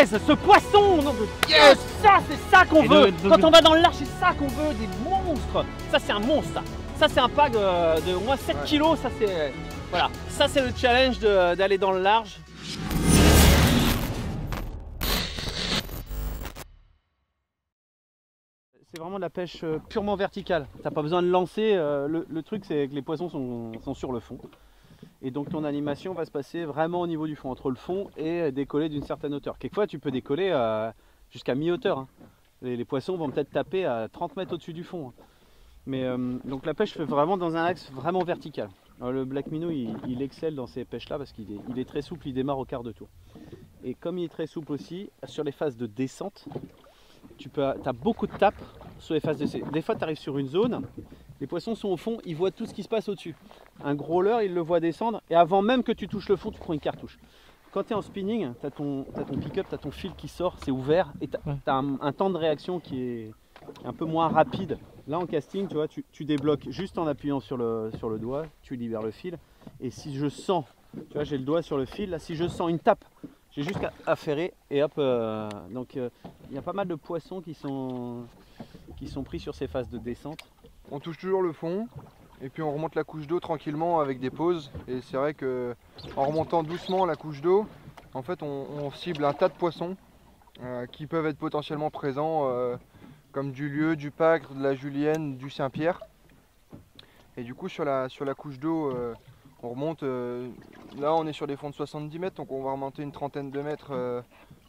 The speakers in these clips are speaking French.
punaise, ce poisson, non, Yes. ça, c'est ça qu'on veut. donc- Quand on va dans le large, c'est ça qu'on veut, des monstres. Ça, c'est un monstre, ça. Ça, c'est un pack de au moins 7 kilos. Ça, c'est voilà. Ça, c'est le challenge d'aller dans le large. C'est vraiment de la pêche purement verticale. T'as pas besoin de lancer. Le truc, c'est que les poissons sont sur le fond. Et donc ton animation va se passer vraiment au niveau du fond, entre le fond et décoller d'une certaine hauteur. Quelquefois, tu peux décoller jusqu'à mi-hauteur. Hein. Les poissons vont peut-être taper à 30 mètres au-dessus du fond. Hein. Mais donc la pêche fait vraiment dans un axe vraiment vertical. Alors, le black minnow, il excelle dans ces pêches-là parce qu'il est très souple, il démarre au quart de tour. Et comme il est très souple aussi, sur les phases de descente, tu as beaucoup de tapes sur les phases de descente. Des fois, tu arrives sur une zone, les poissons sont au fond, ils voient tout ce qui se passe au-dessus. Un growler, il le voit descendre et avant même que tu touches le fond, tu prends une cartouche. Quand tu es en spinning, tu as ton pick-up, tu as ton fil qui sort, c'est ouvert et tu as un temps de réaction qui est un peu moins rapide. Là en casting, tu vois, tu débloques juste en appuyant sur le doigt, tu libères le fil. Et si je sens, tu vois, j'ai le doigt sur le fil, là si je sens une tape, j'ai juste à ferrer et hop. Donc il y a pas mal de poissons qui sont pris sur ces phases de descente. On touche toujours le fond et puis on remonte la couche d'eau tranquillement avec des pauses. Et c'est vrai que en remontant doucement la couche d'eau, en fait on cible un tas de poissons qui peuvent être potentiellement présents comme du lieu, du pacre, de la julienne, du Saint-Pierre. Et du coup sur la couche d'eau, on remonte, là on est sur des fonds de 70 mètres, donc on va remonter une trentaine de mètres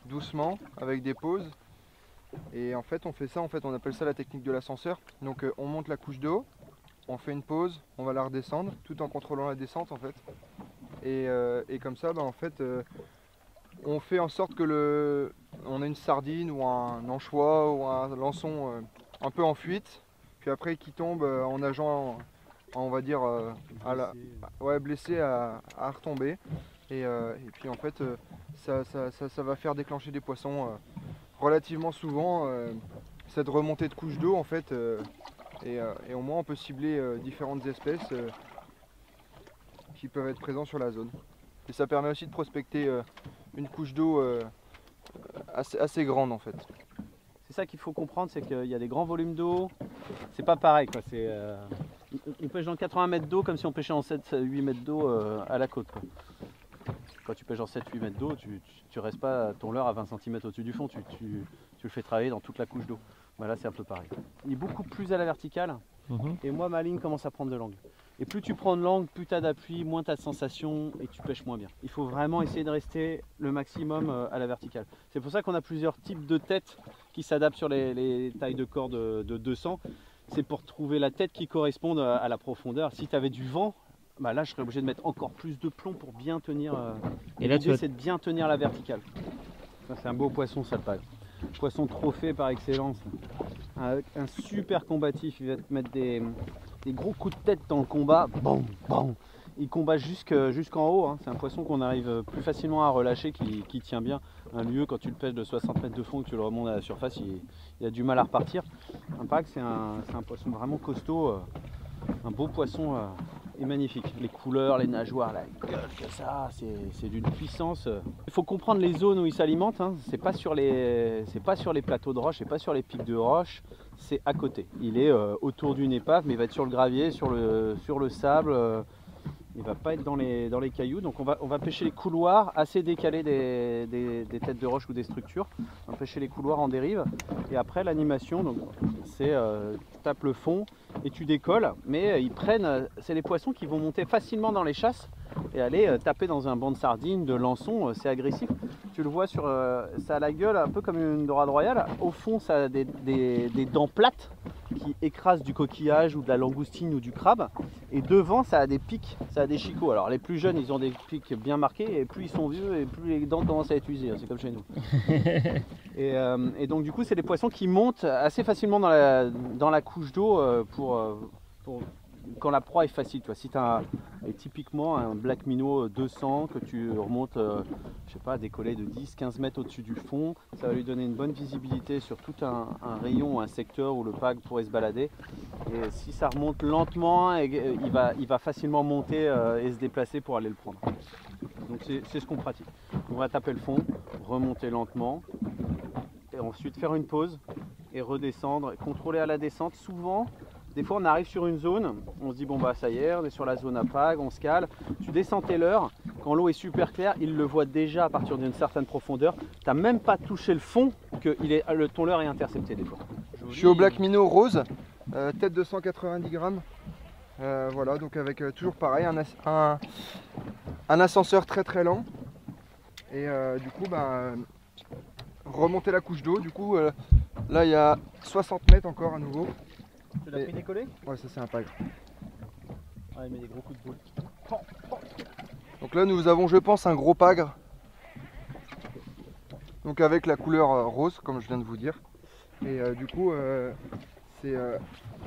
doucement avec des pauses. Et en fait on fait ça, on appelle ça la technique de l'ascenseur. Donc on monte la couche d'eau, on fait une pause, on va la redescendre tout en contrôlant la descente en fait. Et comme ça en fait on fait en sorte que on a une sardine ou un anchois ou un lançon un peu en fuite, puis après qui tombe en nageant on va dire blessé à retomber. Et puis en fait ça va faire déclencher des poissons relativement souvent cette remontée de couche d'eau en fait et au moins on peut cibler différentes espèces qui peuvent être présentes sur la zone. Et ça permet aussi de prospecter une couche d'eau assez grande en fait. C'est ça qu'il faut comprendre, c'est qu'il y a des grands volumes d'eau, c'est pas pareil quoi. On pêche dans 80 mètres d'eau comme si on pêchait en 7-8 mètres d'eau à la côte. Quoi. Quand tu pêches en 7-8 mètres d'eau, tu restes pas ton leurre à 20 cm au-dessus du fond, tu le fais travailler dans toute la couche d'eau. Là c'est un peu pareil. Il est beaucoup plus à la verticale et moi ma ligne commence à prendre de l'angle. Et plus tu prends de l'angle, plus tu as d'appui, moins tu as de sensation et tu pêches moins bien. Il faut vraiment essayer de rester le maximum à la verticale. C'est pour ça qu'on a plusieurs types de têtes qui s'adaptent sur les tailles de corde de 200. C'est pour trouver la tête qui corresponde à la profondeur. Si tu avais du vent, là je serais obligé de mettre encore plus de plomb pour bien tenir. Et là l'idée c'est de bien tenir la verticale. C'est un beau poisson ça le paille. Poisson trophée par excellence. Un super combatif, il va te mettre des gros coups de tête dans le combat. Bon, bon. Il combat jusqu'en haut. Hein. C'est un poisson qu'on arrive plus facilement à relâcher, qui tient bien. Un lieu, quand tu le pêches de 60 mètres de fond et que tu le remontes à la surface, il a du mal à repartir. Un pack, c'est un poisson vraiment costaud. Un beau poisson et magnifique. Les couleurs, les nageoires, la gueule que ça, c'est d'une puissance. Il faut comprendre les zones où il s'alimente. Hein. C'est pas sur les plateaux de roche, c'est pas sur les pics de roche, c'est à côté. Il est autour d'une épave, mais il va être sur le gravier, sur le sable. Il va pas être dans les cailloux. Donc on va pêcher les couloirs assez décalés des têtes de roche ou des structures. On va pêcher les couloirs en dérive. Et après l'animation, donc c'est tu tapes le fond et tu décolles. Mais c'est les poissons qui vont monter facilement dans les chasses et aller taper dans un banc de sardines, de lançons. C'est agressif. Tu le vois ça a la gueule un peu comme une dorade royale. Au fond, ça a des dents plates qui écrasent du coquillage ou de la langoustine ou du crabe. Et devant, ça a des pics, ça a des chicots. Alors les plus jeunes, ils ont des pics bien marqués, et plus ils sont vieux, et plus les dents commencent à être usées. C'est comme chez nous. et donc du coup, c'est des poissons qui montent assez facilement dans la couche d'eau pour quand la proie est facile. Tu vois, si tu as typiquement un black minnow 200 que tu remontes, je sais pas, décoller de 10-15 mètres au-dessus du fond, ça va lui donner une bonne visibilité sur tout un rayon, un secteur où le pack pourrait se balader. Et si ça remonte lentement, il va facilement monter et se déplacer pour aller le prendre. Donc c'est ce qu'on pratique. on va taper le fond, remonter lentement, et ensuite faire une pause et redescendre, contrôler à la descente. Souvent, des fois on arrive sur une zone, on se dit bon bah ça y est, on est sur la zone à pag, on se cale. Tu descends tes leurres, quand l'eau est super claire, il le voit déjà à partir d'une certaine profondeur. Tu n'as même pas touché le fond que ton leurre est intercepté des fois. Je suis au Black Minnow rose, tête de 190 grammes. Voilà, donc avec toujours pareil, un ascenseur très très lent. Et du coup, remonter la couche d'eau. Du coup, là il y a 60 mètres encore à nouveau. Tu l'as pris décollé? Ouais, ça c'est un pagre. Ah, il met des gros coups de boule. Donc là nous avons, je pense, un gros pagre. Donc avec la couleur rose, comme je viens de vous dire. Et du coup, c'est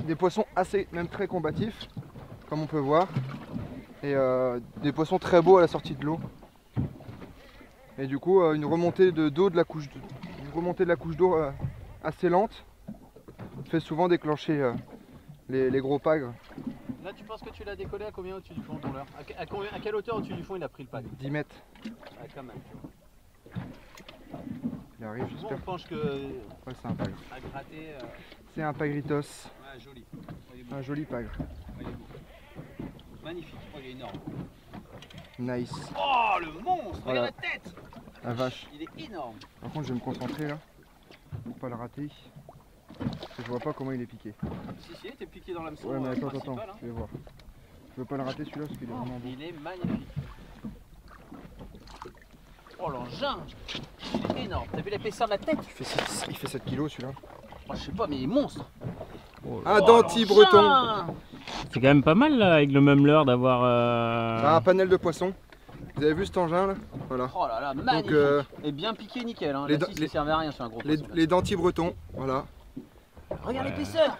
des poissons assez, même très combatifs, comme on peut voir. Et des poissons très beaux à la sortie de l'eau. Et du coup, une remontée de la couche d'eau assez lente fait souvent déclencher les gros pagres. Là, tu penses que tu l'as décollé à combien au-dessus du fond ton leurre? À quelle hauteur au-dessus du fond il a pris le pagre? 10 mètres. Ah, quand même. Il arrive, Souvent, j'espère. on pense que Ouais, c'est un pagre. à gratter. C'est un pagritos. Ouais, joli. Il est beau. Un joli pagre. Il est beau. Magnifique. Oh, il est énorme. Nice. Oh, le monstre! Voilà. Regarde la tête! La vache. Il est énorme. Par contre, je vais me concentrer là pour pas le rater. Parce que je vois pas comment il est piqué. Si, t'es piqué dans l'hameçon. Ouais, mais attends, principal, hein. je vais voir. Je veux pas le rater celui-là parce qu'il est vraiment beau. Il est magnifique. Oh, l'engin! Il est énorme. T'as vu l'épaisseur de la tête? Il fait 7 kilos celui-là. Oh, je sais pas, mais il est monstre. Un denti breton. L'engin! C'est quand même pas mal là, avec le même leurre d'avoir. Un panel de poissons. Vous avez vu cet engin là? Voilà. Oh là là, magnifique. Et bien piqué, nickel. Hein. les La dents- scie, ça servait à rien sur un gros poisson. Les dentis bretons, voilà. Regarde l'épaisseur.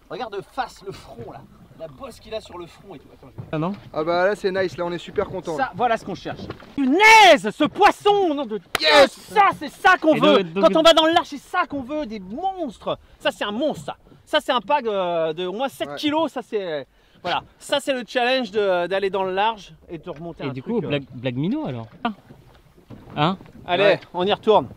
Regarde de face le front là. La bosse qu'il a sur le front et tout. Attends, Ah non? Ah bah là c'est nice, là on est super content. ça, voilà ce qu'on cherche. Punaise, ce poisson, nom de Dieu, ça c'est ça qu'on Et veut. donc- Quand on va dans le large, c'est ça qu'on veut, des monstres. Ça c'est un monstre ça. Ça c'est un pag de au moins 7 Ouais. kilos, ça c'est voilà, ça c'est le challenge d'aller dans le large et de remonter Et un du truc. coup, Black Minnow alors? Hein? Allez, Ouais. on y retourne.